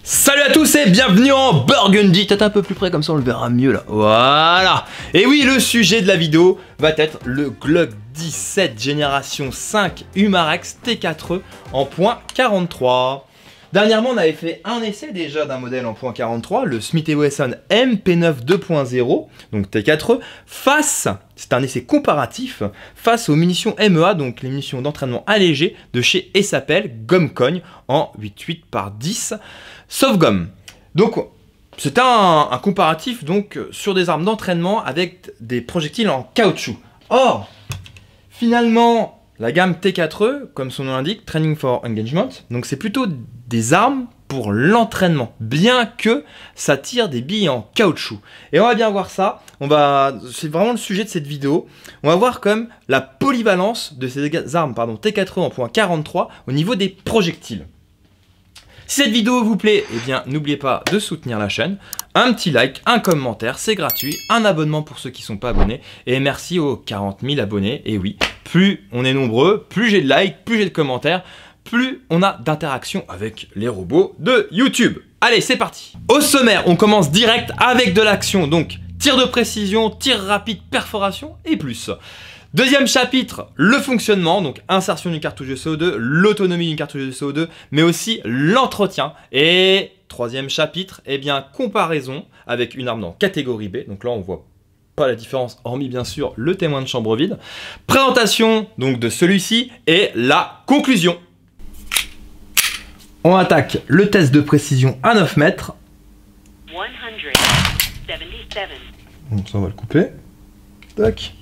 Salut à tous et bienvenue en Burgundy. Peut-être un peu plus près comme ça on le verra mieux là. Voilà. Et oui, le sujet de la vidéo va être le Glock 17 génération 5 Umarex T4E en .43. Dernièrement on avait fait un essai déjà d'un modèle en .43, le Smith & Wesson MP9 2.0, donc T4E, c'est un essai comparatif, face aux munitions MEA, donc les munitions d'entraînement allégées de chez Essapel Gomme-Cogne en 8.8 par 10 sauf gomme. Donc c'était un comparatif donc sur des armes d'entraînement avec des projectiles en caoutchouc. Or, finalement, la gamme T4E, comme son nom l'indique, Training for Engagement, donc c'est plutôt des armes pour l'entraînement, bien que ça tire des billes en caoutchouc. Et on va bien voir ça, c'est vraiment le sujet de cette vidéo. On va voir comme la polyvalence de ces armes T4E en .43 au niveau des projectiles. Si cette vidéo vous plaît, eh bien n'oubliez pas de soutenir la chaîne, un petit like, un commentaire, c'est gratuit, un abonnement pour ceux qui ne sont pas abonnés, et merci aux 40 000 abonnés. Et oui, plus on est nombreux, plus j'ai de likes, plus j'ai de commentaires, plus on a d'interactions avec les robots de YouTube. Allez, c'est parti. Au sommaire, on commence direct avec de l'action, donc tir de précision, tir rapide, perforation et plus. Deuxième chapitre, le fonctionnement, donc insertion d'une cartouche de CO2, l'autonomie d'une cartouche de CO2, mais aussi l'entretien. Et troisième chapitre, eh bien comparaison avec une arme dans catégorie B, donc là on voit pas la différence, hormis bien sûr le témoin de chambre vide. Présentation donc de celui-ci et la conclusion. On attaque le test de précision à 9 mètres. 177. Donc ça on va le couper. Tac.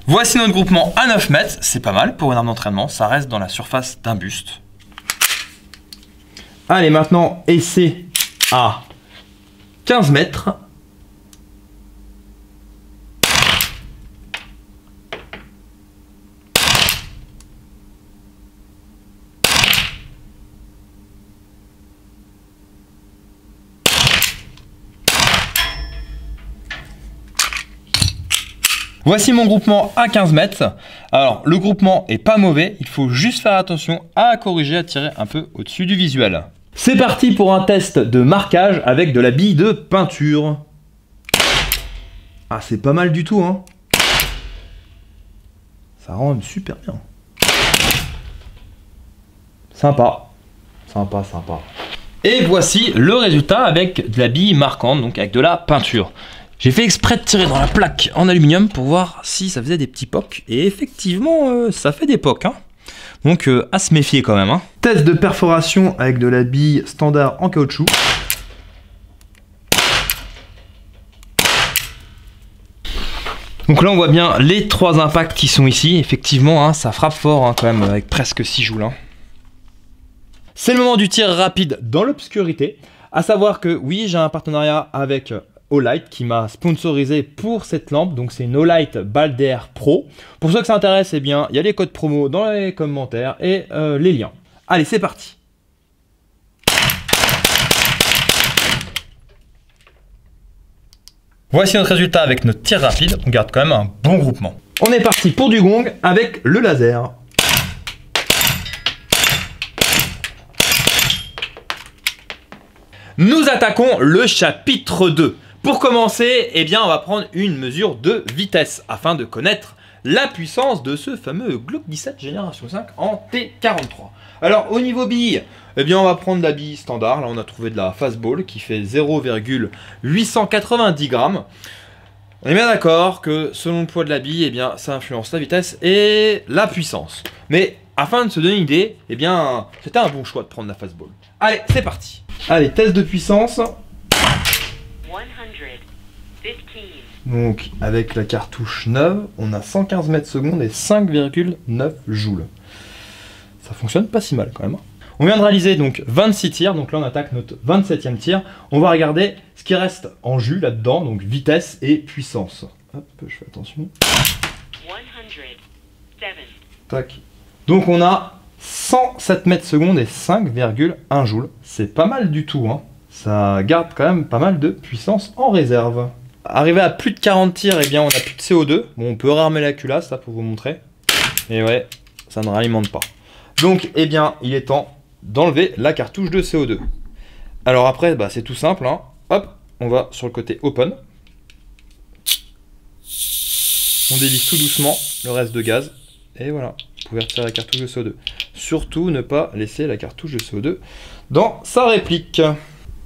Voici notre groupement à 9 mètres, c'est pas mal pour une arme d'entraînement, ça reste dans la surface d'un buste. Allez, maintenant, essai à 15 mètres. Voici mon groupement à 15 mètres. Alors, le groupement est pas mauvais. Il faut juste faire attention à corriger, à tirer un peu au-dessus du visuel. C'est parti pour un test de marquage avec de la bille de peinture. Ah, c'est pas mal du tout, hein. Ça rend super bien. Sympa. Sympa, sympa. Et voici le résultat avec de la bille marquante, donc avec de la peinture. J'ai fait exprès de tirer dans la plaque en aluminium pour voir si ça faisait des petits pocs. Et effectivement, ça fait des pocs. Hein. Donc à se méfier quand même. Hein. Test de perforation avec de la bille standard en caoutchouc. Donc là on voit bien les trois impacts qui sont ici. Effectivement, hein, ça frappe fort hein, quand même avec presque 6 joules. Hein. C'est le moment du tir rapide dans l'obscurité. À savoir que oui, j'ai un partenariat avec Olight qui m'a sponsorisé pour cette lampe, donc c'est une Olight Balder Pro. Pour ceux que ça intéresse, eh bien il y a les codes promo dans les commentaires et les liens. Allez, c'est parti. Voici notre résultat avec notre tir rapide. On garde quand même un bon groupement. On est parti pour du gong avec le laser. Nous attaquons le chapitre 2. Pour commencer, eh bien, on va prendre une mesure de vitesse afin de connaître la puissance de ce fameux Glock 17 génération 5 en T43. Alors au niveau bille, eh bien, on va prendre la bille standard. Là on a trouvé de la fastball qui fait 0,890 grammes. On est bien d'accord que selon le poids de la bille, eh bien, ça influence la vitesse et la puissance. Mais afin de se donner une idée, eh bien, c'était un bon choix de prendre la fastball. Allez, c'est parti. Allez, test de puissance. 115. Donc, avec la cartouche neuve, on a 115 mètres secondes et 5,9 joules. Ça fonctionne pas si mal quand même. On vient de réaliser donc 26 tirs, donc là on attaque notre 27e tir. On va regarder ce qui reste en jus là-dedans, donc vitesse et puissance. Hop, je fais attention. 107. Tac. Donc on a 107 mètres secondes et 5,1 joules. C'est pas mal du tout, hein. ça garde quand même pas mal de puissance en réserve. Arrivé à plus de 40 tirs, eh bien on a plus de CO2. Bon, on peut rarmer la culasse là pour vous montrer. Et ouais, ça ne ralimente pas. Donc, eh bien, il est temps d'enlever la cartouche de CO2. Alors après, bah, c'est tout simple, hein. Hop, on va sur le côté open. On dévisse tout doucement le reste de gaz. Et voilà, vous pouvez retirer la cartouche de CO2. Surtout ne pas laisser la cartouche de CO2 dans sa réplique.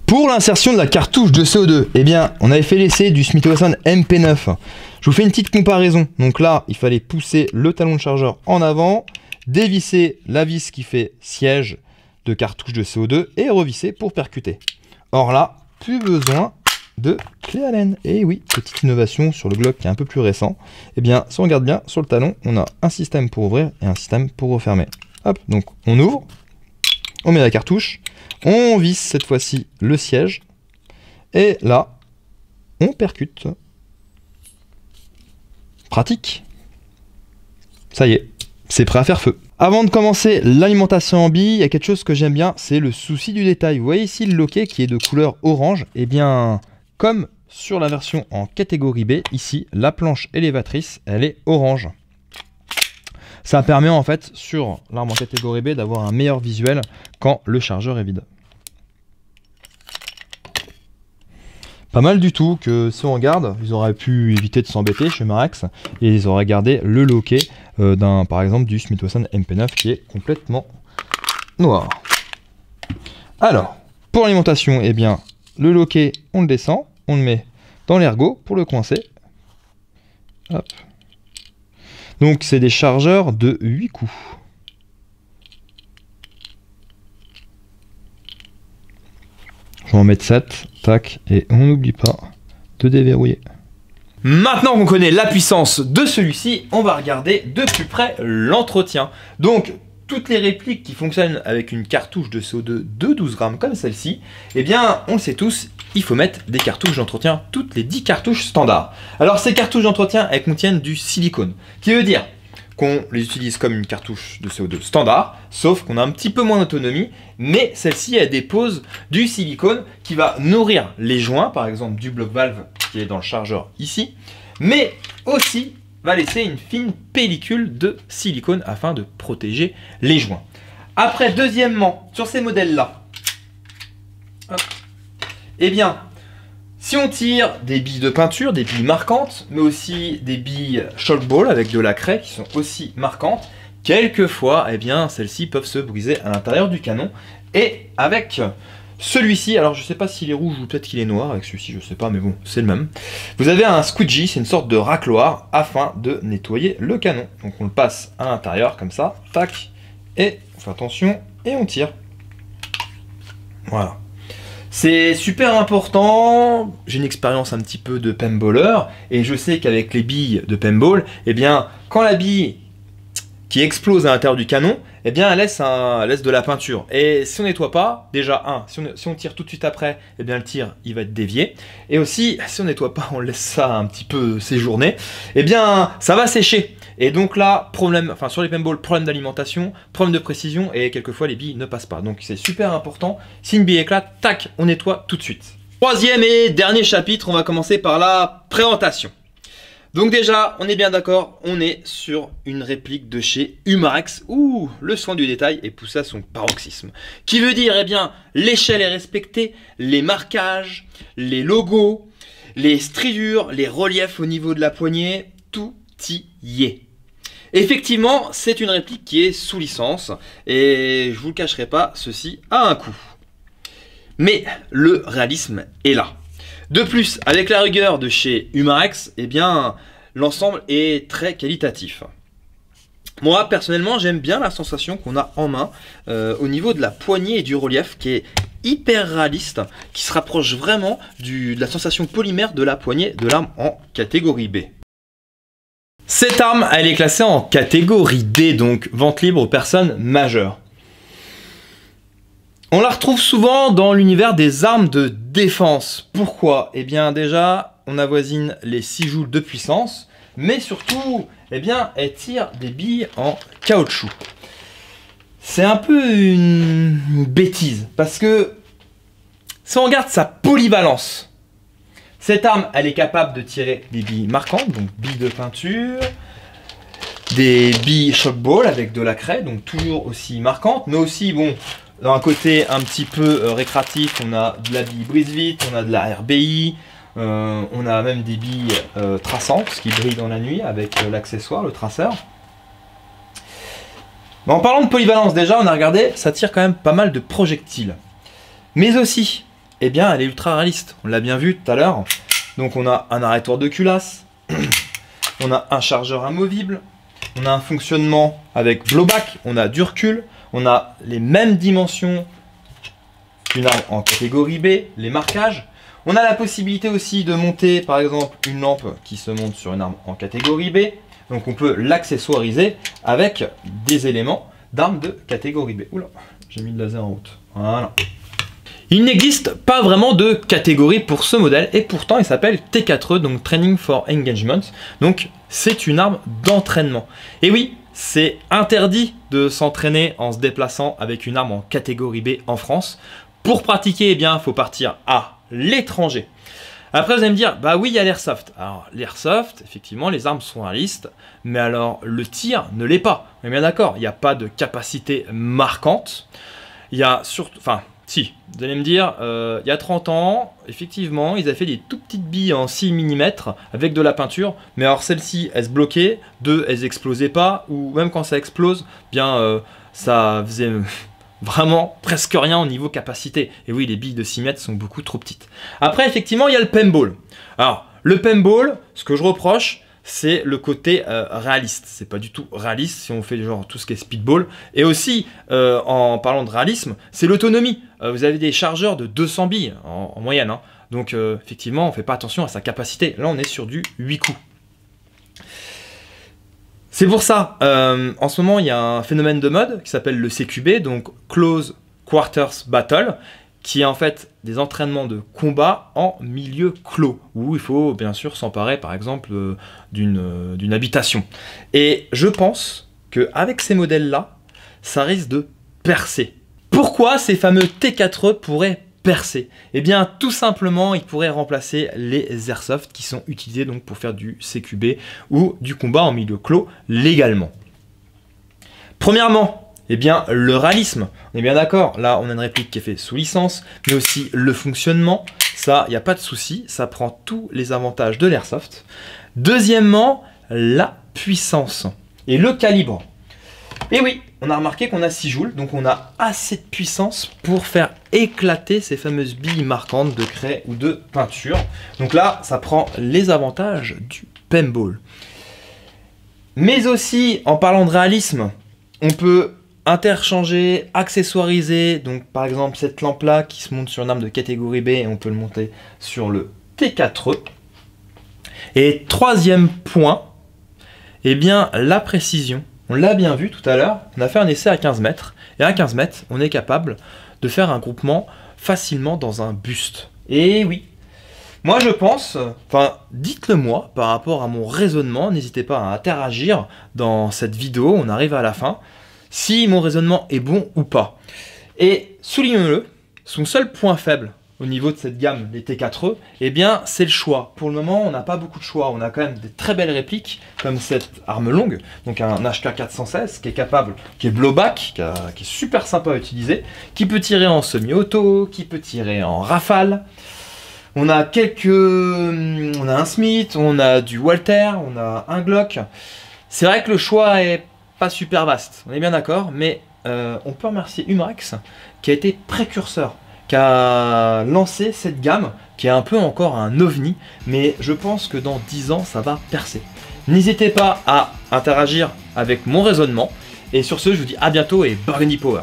Pour l'insertion de la cartouche de CO2, eh bien, on avait fait l'essai du Smith & Wesson MP9. Je vous fais une petite comparaison. Donc là, il fallait pousser le talon de chargeur en avant, dévisser la vis qui fait siège de cartouche de CO2 et revisser pour percuter. Or là, plus besoin de clé Allen. Et oui, petite innovation sur le Glock qui est un peu plus récent. Eh bien, si on regarde bien, sur le talon, on a un système pour ouvrir et un système pour refermer. Hop, donc on ouvre, on met la cartouche, on visse cette fois-ci le siège, et là, on percute. Pratique. Ça y est, c'est prêt à faire feu. Avant de commencer l'alimentation en billes, il y a quelque chose que j'aime bien, c'est le souci du détail. Vous voyez ici le loquet qui est de couleur orange. Et bien, comme sur la version en catégorie B, ici, la planche élévatrice, elle est orange. Ça permet en fait, sur l'arme en catégorie B, d'avoir un meilleur visuel quand le chargeur est vide. Pas mal du tout, que si on regarde, ils auraient pu éviter de s'embêter chez Umarex et ils auraient gardé le loquet par exemple du Smith & Wesson MP9 qui est complètement noir. Alors, pour l'alimentation, eh bien, le loquet, on le descend, on le met dans l'ergot pour le coincer. Hop. Donc, c'est des chargeurs de 8 coups. Je vais en mettre 7, tac, et on n'oublie pas de déverrouiller. Maintenant qu'on connaît la puissance de celui-ci, on va regarder de plus près l'entretien. Donc, toutes les répliques qui fonctionnent avec une cartouche de CO2 de 12 grammes comme celle-ci, eh bien, on le sait tous, il faut mettre des cartouches d'entretien, toutes les 10 cartouches standards. Alors, ces cartouches d'entretien, elles contiennent du silicone, qui veut dire qu'on les utilise comme une cartouche de CO2 standard, sauf qu'on a un petit peu moins d'autonomie, mais celle-ci, elle dépose du silicone qui va nourrir les joints, par exemple du bloc valve qui est dans le chargeur ici, mais aussi va laisser une fine pellicule de silicone afin de protéger les joints. Après, deuxièmement, sur ces modèles-là, eh bien, si on tire des billes de peinture, des billes marquantes, mais aussi des billes shock ball avec de la craie qui sont aussi marquantes, quelquefois, eh bien, celles-ci peuvent se briser à l'intérieur du canon. Et avec celui-ci, alors je ne sais pas s'il est rouge ou peut-être qu'il est noir, avec celui-ci je ne sais pas, mais bon, c'est le même. Vous avez un squeegee, c'est une sorte de racloir afin de nettoyer le canon. Donc on le passe à l'intérieur comme ça, tac, et on fait attention et on tire. Voilà. C'est super important, j'ai une expérience un petit peu de paintballer et je sais qu'avec les billes de paintball, eh bien, quand la bille qui explose à l'intérieur du canon, eh bien, elle laisse de la peinture. Et si on nettoie pas, déjà, si on tire tout de suite après, eh bien, le tir, il va être dévié. Et aussi, si on nettoie pas, on laisse ça un petit peu séjourner, eh bien, ça va sécher. Et donc là, problème, enfin, sur les paintballs, problème d'alimentation, problème de précision, et quelquefois, les billes ne passent pas. Donc, c'est super important. Si une bille éclate, tac, on nettoie tout de suite. Troisième et dernier chapitre, on va commencer par la présentation. Donc déjà, on est bien d'accord, on est sur une réplique de chez Umarex où le soin du détail est poussé à son paroxysme. Qui veut dire, eh bien, l'échelle est respectée, les marquages, les logos, les striures, les reliefs au niveau de la poignée, tout y est. Effectivement, c'est une réplique qui est sous licence et je vous le cacherai pas, ceci a un coût. Mais le réalisme est là. De plus, avec la rigueur de chez Umarex, eh bien, l'ensemble est très qualitatif. Moi, personnellement, j'aime bien la sensation qu'on a en main au niveau de la poignée et du relief qui est hyper réaliste, qui se rapproche vraiment de la sensation polymère de la poignée de l'arme en catégorie B. Cette arme, elle est classée en catégorie D, donc vente libre aux personnes majeures. On la retrouve souvent dans l'univers des armes de défense. Pourquoi? Eh bien déjà, on avoisine les 6 joules de puissance, mais surtout, eh bien, elle tire des billes en caoutchouc. C'est un peu une bêtise, parce que Si on regarde sa polyvalence, cette arme, elle est capable de tirer des billes marquantes, donc billes de peinture, des billes shockball avec de la craie, donc toujours aussi marquantes, mais aussi, bon, d'un côté un petit peu récréatif, on a de la bille brise-vite, on a de la RBI, on a même des billes traçantes, ce qui brille dans la nuit avec l'accessoire, le traceur. Mais en parlant de polyvalence, déjà, on a regardé, ça tire quand même pas mal de projectiles. Mais aussi, eh bien, elle est ultra réaliste. On l'a bien vu tout à l'heure. Donc, on a un arrêtoir de culasse, on a un chargeur amovible, on a un fonctionnement avec blowback, on a du recul, on a les mêmes dimensions qu'une arme en catégorie B, les marquages. On a la possibilité aussi de monter, par exemple, une lampe qui se monte sur une arme en catégorie B. Donc on peut l'accessoiriser avec des éléments d'armes de catégorie B. Oula, j'ai mis le laser en route. Voilà. Il n'existe pas vraiment de catégorie pour ce modèle et pourtant il s'appelle T4E, donc Training for Engagement. Donc c'est une arme d'entraînement. Et oui, c'est interdit de s'entraîner en se déplaçant avec une arme en catégorie B en France. Pour pratiquer, eh bien, il faut partir à l'étranger. Après, vous allez me dire, bah oui, il y a l'airsoft. Alors, l'airsoft, effectivement, les armes sont réalistes, mais alors le tir ne l'est pas. On est bien d'accord, il n'y a pas de capacité marquante. Il y a surtout, enfin, si, vous allez me dire, il y a 30 ans, effectivement, ils avaient fait des tout petites billes en 6 mm avec de la peinture, mais alors celles-ci, elles se bloquaient, elles explosaient pas, ou même quand ça explose, bien, ça faisait vraiment presque rien au niveau capacité. Et oui, les billes de 6 mètres sont beaucoup trop petites. Après, effectivement, il y a le paintball. Alors, le paintball, ce que je reproche, c'est le côté réaliste. C'est pas du tout réaliste si on fait genre tout ce qui est speedball. Et aussi, en parlant de réalisme, c'est l'autonomie. Vous avez des chargeurs de 200 billes en moyenne. Hein. Donc, effectivement, on fait pas attention à sa capacité. Là, on est sur du 8 coups. C'est pour ça, en ce moment, il y a un phénomène de mode qui s'appelle le CQB, donc Close Quarters Battle, qui est en fait des entraînements de combat en milieu clos, où il faut bien sûr s'emparer par exemple d'une habitation. Et je pense qu'avec ces modèles-là, ça risque de percer. Pourquoi ces fameux T4E pourraient percer? Eh bien tout simplement ils pourraient remplacer les airsoft qui sont utilisés donc pour faire du CQB ou du combat en milieu clos légalement. Premièrement, eh bien le réalisme, on est bien d'accord, là on a une réplique qui est faite sous licence, mais aussi le fonctionnement, ça il n'y a pas de souci, ça prend tous les avantages de l'airsoft. Deuxièmement, la puissance et le calibre. Et oui, on a remarqué qu'on a 6 joules, donc on a assez de puissance pour faire éclater ces fameuses billes marquantes de craie ou de peinture. Donc là, ça prend les avantages du paintball. Mais aussi, en parlant de réalisme, on peut interchanger, accessoiriser, donc par exemple cette lampe-là qui se monte sur une arme de catégorie B et on peut le monter sur le T4E. Et troisième point, eh bien la précision. On l'a bien vu tout à l'heure, on a fait un essai à 15 mètres, et à 15 mètres, on est capable de faire un groupement facilement dans un buste. Et oui, moi je pense, enfin dites-le moi par rapport à mon raisonnement, n'hésitez pas à interagir dans cette vidéo, on arrive à la fin, si mon raisonnement est bon ou pas. Et soulignons-le, son seul point faible au niveau de cette gamme, les T4E, eh bien c'est le choix. Pour le moment, on n'a pas beaucoup de choix. On a quand même des très belles répliques, comme cette arme longue, donc un HK416, qui est capable, qui est blowback, qui est super sympa à utiliser, qui peut tirer en semi-auto, qui peut tirer en rafale. On a on a un Smith, on a du Walther, on a un Glock. C'est vrai que le choix est pas super vaste, on est bien d'accord, mais on peut remercier Umarex, qui a été précurseur, qui a lancé cette gamme, qui est un peu encore un ovni, mais je pense que dans 10 ans, ça va percer. N'hésitez pas à interagir avec mon raisonnement, et sur ce, je vous dis à bientôt et Burgundy Power.